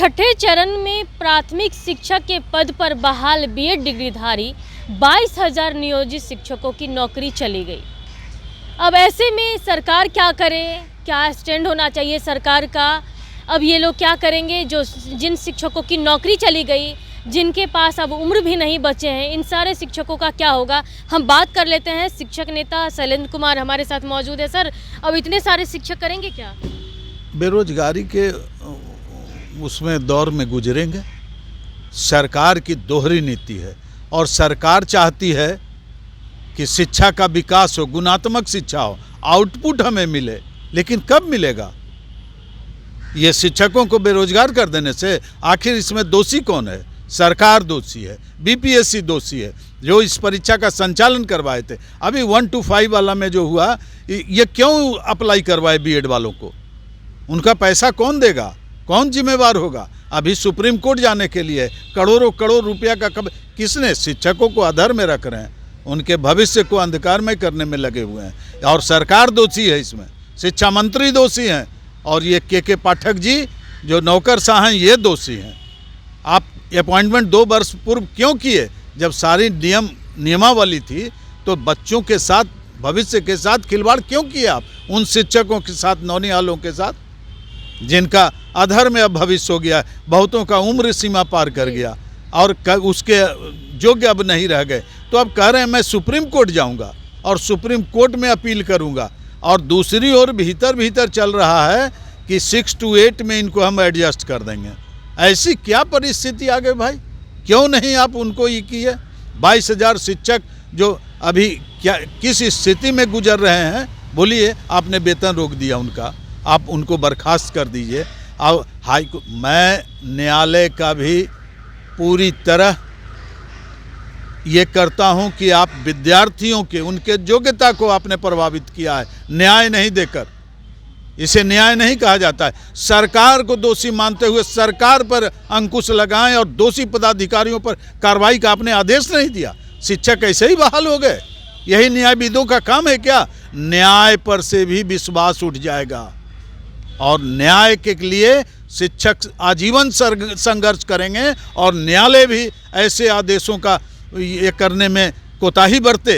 छठे चरण में प्राथमिक शिक्षक के पद पर बहाल बीएड डिग्रीधारी 22,000 नियोजित शिक्षकों की नौकरी चली गई। अब ऐसे में सरकार क्या करे, क्या स्टैंड होना चाहिए सरकार का? अब ये लोग क्या करेंगे? जिन शिक्षकों की नौकरी चली गई, जिनके पास अब उम्र भी नहीं बचे हैं, इन सारे शिक्षकों का क्या होगा? हम बात कर लेते हैं। शिक्षक नेता शैलेंद्र कुमार हमारे साथ मौजूद है। सर, अब इतने सारे शिक्षक करेंगे क्या? बेरोजगारी के उसमें दौर में गुजरेंगे। सरकार की दोहरी नीति है और सरकार चाहती है कि शिक्षा का विकास हो, गुणात्मक शिक्षा हो, आउटपुट हमें मिले, लेकिन कब मिलेगा? ये शिक्षकों को बेरोजगार कर देने से आखिर इसमें दोषी कौन है? सरकार दोषी है, बीपीएससी दोषी है जो इस परीक्षा का संचालन करवाए थे। अभी 1 to 5 वाला में जो हुआ, ये क्यों अप्लाई करवाए बीएड वालों को? उनका पैसा कौन देगा? कौन जिम्मेवार होगा? अभी सुप्रीम कोर्ट जाने के लिए करोड़ों करोड़ रुपया का किसने? शिक्षकों को अधर में रख रहे हैं, उनके भविष्य को अंधकारमय करने में लगे हुए हैं और सरकार दोषी है इसमें, शिक्षा मंत्री दोषी हैं और ये के पाठक जी जो नौकरशाह हैं ये दोषी हैं। आप अपॉइंटमेंट 2 वर्ष पूर्व क्यों किए? जब सारी नियमावली थी तो बच्चों के साथ, भविष्य के साथ खिलवाड़ क्यों किए आप उन शिक्षकों के साथ, नौनिहालों के साथ, जिनका अधर में अब भविष्य हो गया, बहुतों का उम्र सीमा पार कर गया और उसके योग्य अब नहीं रह गए। तो अब कह रहे हैं मैं सुप्रीम कोर्ट जाऊंगा और सुप्रीम कोर्ट में अपील करूंगा। और दूसरी ओर भीतर चल रहा है कि 6 to 8 में इनको हम एडजस्ट कर देंगे। ऐसी क्या परिस्थिति आ गई भाई? क्यों नहीं आप उनको ये किए? 22,000 शिक्षक जो अभी क्या किस स्थिति में गुजर रहे हैं, बोलिए। आपने वेतन रोक दिया उनका, आप उनको बर्खास्त कर दीजिए। अब मैं न्यायालय का भी पूरी तरह ये करता हूं कि आप विद्यार्थियों के, उनके योग्यता को आपने प्रभावित किया है न्याय नहीं देकर। इसे न्याय नहीं कहा जाता है। सरकार को दोषी मानते हुए सरकार पर अंकुश लगाएं और दोषी पदाधिकारियों पर कार्रवाई का आपने आदेश नहीं दिया। शिक्षक ऐसे ही बहाल हो गए। यही न्यायविदों का काम है क्या? न्याय पर से भी विश्वास उठ जाएगा और न्याय के लिए शिक्षक आजीवन संघर्ष करेंगे और न्यायालय भी ऐसे आदेशों का ये करने में कोताही बरते।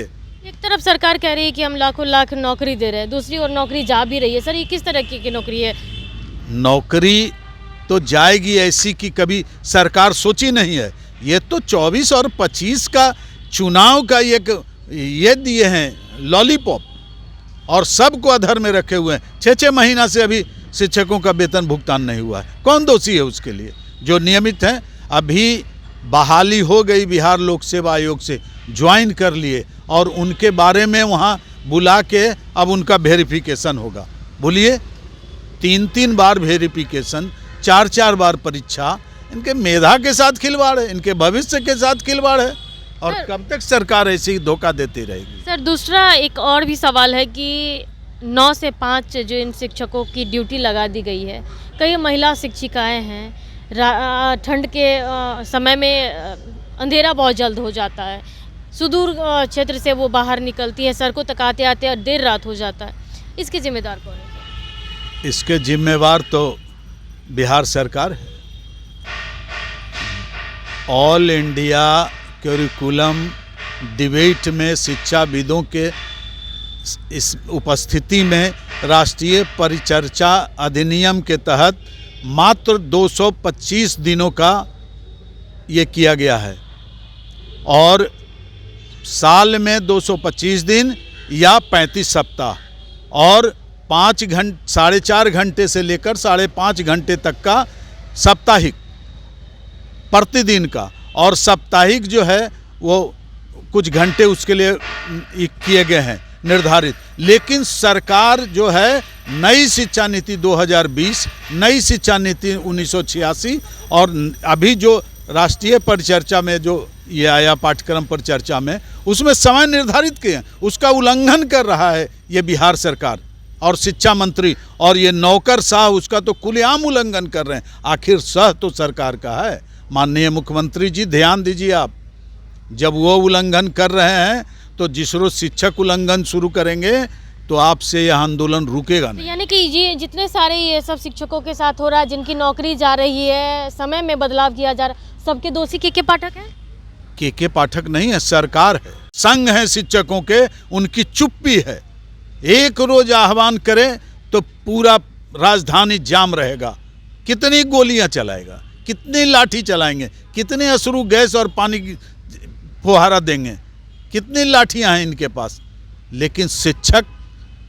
एक तरफ सरकार कह रही है कि हम लाखों लाख नौकरी दे रहे हैं, दूसरी ओर नौकरी जा भी रही है। सर, ये किस तरह की नौकरी है? नौकरी तो जाएगी ऐसी कि कभी सरकार सोची नहीं है। ये तो 24 और 25 का चुनाव का ये दिए हैं लॉलीपॉप और सबको अधर में रखे हुए हैं। 6 महीना से अभी शिक्षकों का वेतन भुगतान नहीं हुआ है। कौन दोषी है उसके लिए? जो नियमित हैं। अभी बहाली हो गई, बिहार लोक सेवा आयोग से ज्वाइन कर लिए और उनके बारे में वहाँ बुला के अब उनका वेरिफिकेशन होगा। बोलिए, 3 बार वेरिफिकेशन, 4 बार परीक्षा। इनके मेधा के साथ खिलवाड़ है, इनके भविष्य के साथ खिलवाड़ है और कब तक सरकार ऐसी धोखा देती रहेगी? सर, दूसरा एक और भी सवाल है कि 9 से 5 जो इन शिक्षकों की ड्यूटी लगा दी गई है। कई महिला शिक्षिकाएं हैं, ठंड के समय में अंधेरा बहुत जल्द हो जाता है, सुदूर क्षेत्र से वो बाहर निकलती हैं, सड़कों तक आते आते देर रात हो जाता है। इसके जिम्मेदार कौन है? इसके जिम्मेवार तो बिहार सरकार है। ऑल इंडिया करिकुलम डिबेट में शिक्षाविदों के इस उपस्थिति में राष्ट्रीय परिचर्चा अधिनियम के तहत मात्र 225 दिनों का ये किया गया है और साल में 225 दिन या 35 सप्ताह और 4.5 घंटे से लेकर 5.5 घंटे तक का साप्ताहिक प्रतिदिन का, और साप्ताहिक जो है वो कुछ घंटे उसके लिए किए गए हैं निर्धारित। लेकिन सरकार जो है नई शिक्षा नीति 2020, नई शिक्षा नीति 1986 और अभी जो राष्ट्रीय परिचर्चा में जो ये आया पाठ्यक्रम परिचर्चा में, उसमें समय निर्धारित किए हैं, उसका उल्लंघन कर रहा है ये बिहार सरकार और शिक्षा मंत्री और ये नौकरशाह उसका तो खुलेआम उल्लंघन कर रहे हैं। आखिर सह तो सरकार का है। माननीय मुख्यमंत्री जी ध्यान दीजिए आप, जब वो उल्लंघन कर रहे हैं तो जिस रोज शिक्षक उल्लंघन शुरू करेंगे तो तो आपसे यह आंदोलन रुकेगा तो नहीं। यानी कि ये जितने सारे ये सब शिक्षकों के साथ हो रहा है, जिनकी नौकरी जा रही है, समय में बदलाव किया जा रहा है, सबके दोषी के पाठक हैं? के पाठक नहीं है, सरकार है, संघ है शिक्षकों के, उनकी चुप्पी है। एक रोज आह्वान करें तो पूरा राजधानी जाम रहेगा। कितनी गोलियां चलाएगा, कितनी लाठी चलाएंगे, कितने अश्रु गैस और पानी की फुहारा देंगे, कितनी लाठियां हैं इनके पास। लेकिन शिक्षक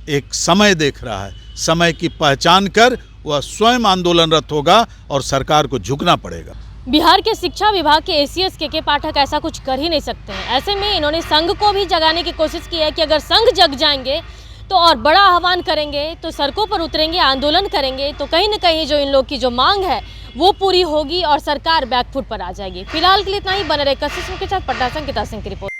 एक समय देख रहा है, समय की पहचान कर वह स्वयं आंदोलनरत होगा और सरकार को झुकना पड़ेगा। बिहार के शिक्षा विभाग के एसीएस के पाठक ऐसा कुछ कर ही नहीं सकते हैं। ऐसे में इन्होंने संघ को भी जगाने की कोशिश की है कि अगर संघ जग जाएंगे तो और बड़ा आह्वान करेंगे, तो सड़कों पर उतरेंगे, आंदोलन करेंगे, तो कहीं ना कहीं जो इन लोग की जो मांग है वो पूरी होगी और सरकार बैकफुट पर आ जाएगी। फिलहाल के लिए इतना ही। बने रहे कशिश के साथ। पटना से अंकिता सिंह की रिपोर्ट।